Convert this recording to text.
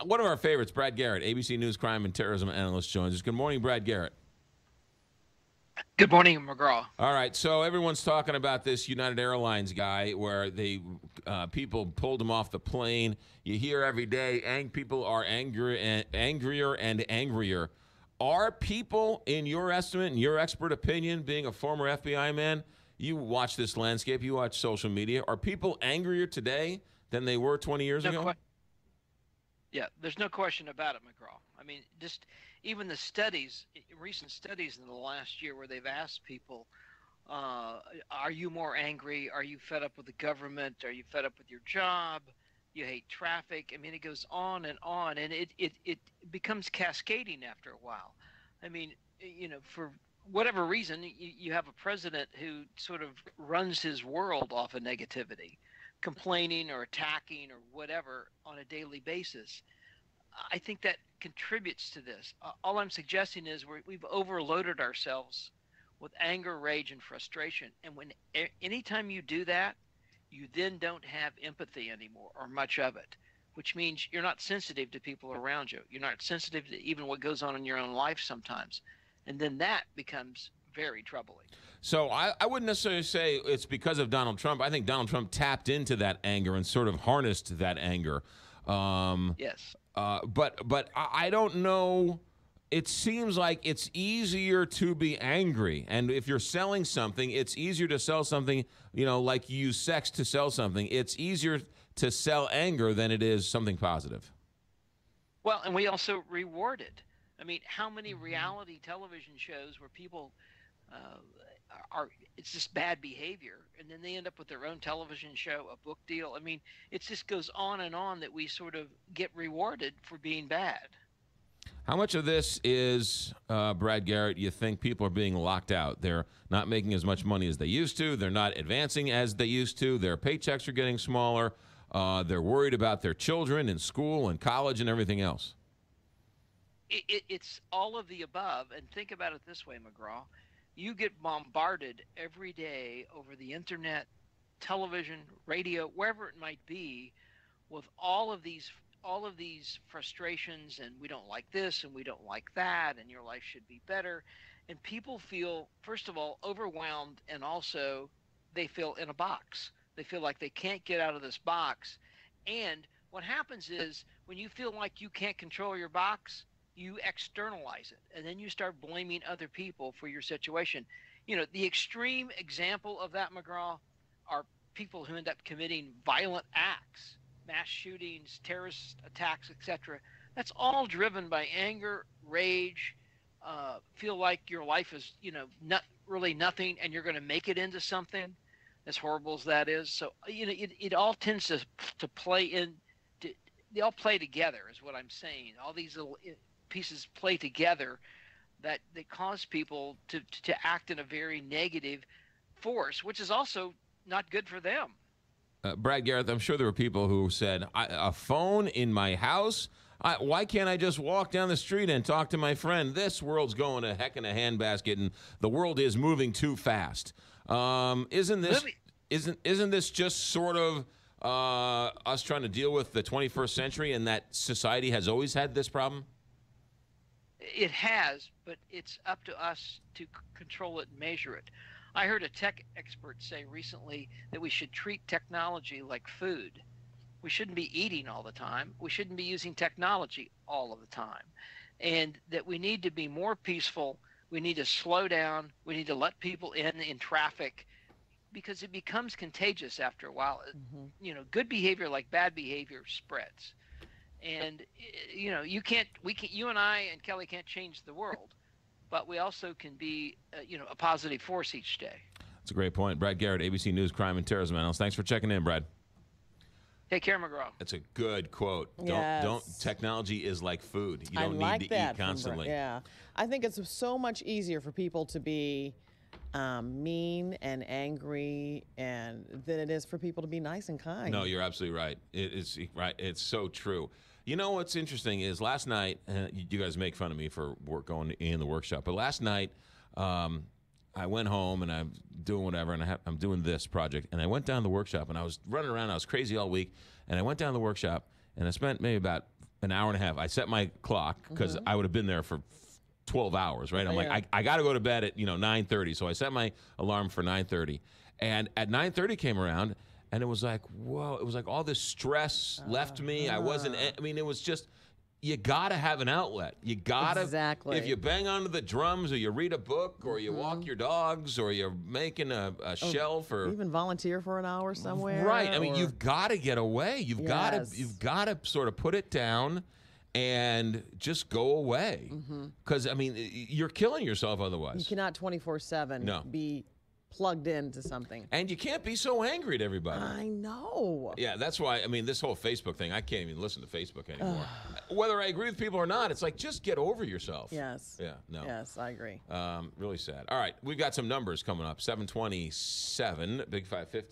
One of our favorites, Brad Garrett, ABC News crime and terrorism analyst, joins us. Good morning, Brad Garrett. Good morning, McGraw. All right, so everyone's talking about this United Airlines guy where they people pulled him off the plane. You hear every day, people are angrier and angrier. Are people, in your estimate, in your expert opinion, being a former FBI man, you watch this landscape, you watch social media, are people angrier today than they were 20 years ago? Yeah, there's no question about it, McGraw. I mean, just even the studies, recent studies in the last year where they've asked people, are you more angry? Are you fed up with the government? Are you fed up with your job? You hate traffic? I mean, it goes on, and it becomes cascading after a while. I mean, for whatever reason, you have a president who sort of runs his world off of negativity, complaining or attacking or whatever on a daily basis. I think that contributes to this. All I'm suggesting is we've overloaded ourselves with anger, rage, and frustration. And anytime you do that, you then don't have empathy anymore, or much of it, which means you're not sensitive to people around you. You're not sensitive to even what goes on in your own life sometimes. And then that becomes very troubling. So I wouldn't necessarily say it's because of Donald Trump. I think Donald Trump tapped into that anger and sort of harnessed that anger. Yes. But I don't know. It seems like it's easier to be angry. And if you're selling something, it's easier to sell something, like you use sex to sell something. It's easier to sell anger than it is something positive. Well, and we also reward it. I mean, how many reality television shows where people it's just bad behavior, and then they end up with their own television show, a book deal. I mean, it just goes on and on that we sort of get rewarded for being bad. How much of this is, Brad Garrett, you think people are being locked out? They're not making as much money as they used to. They're not advancing as they used to. Their paychecks are getting smaller. They're worried about their children in school and college and everything else. It's all of the above. And think about it this way, McGraw. You get bombarded every day over the internet, television, radio, wherever it might be, with all of these frustrations, and we don't like this and we don't like that, and your life should be better. And people feel, first of all, overwhelmed, and also they feel in a box. They feel like they can't get out of this box. And what happens is when you feel like you can't control your box, you externalize it, and then you start blaming other people for your situation. The extreme example of that, McGraw, are people who end up committing violent acts, mass shootings, terrorist attacks, etc. That's all driven by anger, rage, feel like your life is, not really nothing, and you're going to make it into something, as horrible as that is. So, it all tends to play in. They all play together, is what I'm saying. All these little pieces play together that they cause people to act in a very negative force, which is also not good for them. Brad Garrett, I'm sure there were people who said, a phone in my house? Why can't I just walk down the street and talk to my friend? This world's going to heck in a handbasket, and the world is moving too fast. Isn't this just sort of us trying to deal with the 21st century, and that society has always had this problem? It has, but it's up to us to control it and measure it. I heard a tech expert say recently that we should treat technology like food. We shouldn't be eating all the time. We shouldn't be using technology all of the time. And that we need to be more peaceful. We need to slow down. We need to let people in traffic, because it becomes contagious after a while. Mm-hmm. Good behavior, like bad behavior, spreads. And you and I and Kelly can't change the world, but we also can be a positive force each day. That's a great point. Brad Garrett, ABC News crime and terrorism analyst. Thanks for checking in, Brad. Take care, McGraw. That's a good quote. Yes. Don't technology is like food. You don't like need to eat constantly. Yeah. I think it's so much easier for people to be mean and angry than it is for people to be nice and kind. No, you're absolutely right. It is right. It's so true. You know what's interesting is last night, you guys make fun of me for going in the workshop, but last night I went home and I'm doing whatever, and I'm doing this project, and I went down to the workshop, and I was running around. I was crazy all week, and I went down to the workshop, and I spent maybe about an hour and a half. I set my clock because I would have been there for 12 hours, right? I'm Yeah. like, I got to go to bed at 9:30. So I set my alarm for 9:30, and at 9:30 came around, and it was like, whoa! It was like all this stress left me. I wasn't. I mean, it was just. You gotta have an outlet. You gotta. Exactly. If you bang onto the drums, or you read a book, or you walk your dogs, or you're making a shelf, or even volunteer for an hour somewhere. right. I mean, or- you've got to get away. You've Yes. got to sort of put it down and just go away. Because I mean, you're killing yourself You otherwise. cannot 24/7 No. be plugged into something. And you can't be so angry at everybody. I know. Yeah, that's why, I mean, this whole Facebook thing, I can't even listen to Facebook anymore. Whether I agree with people or not, it's like, just get over yourself. Yes. Yeah, no. Yes, I agree. Really sad. All right, we've got some numbers coming up. 727, Big 550.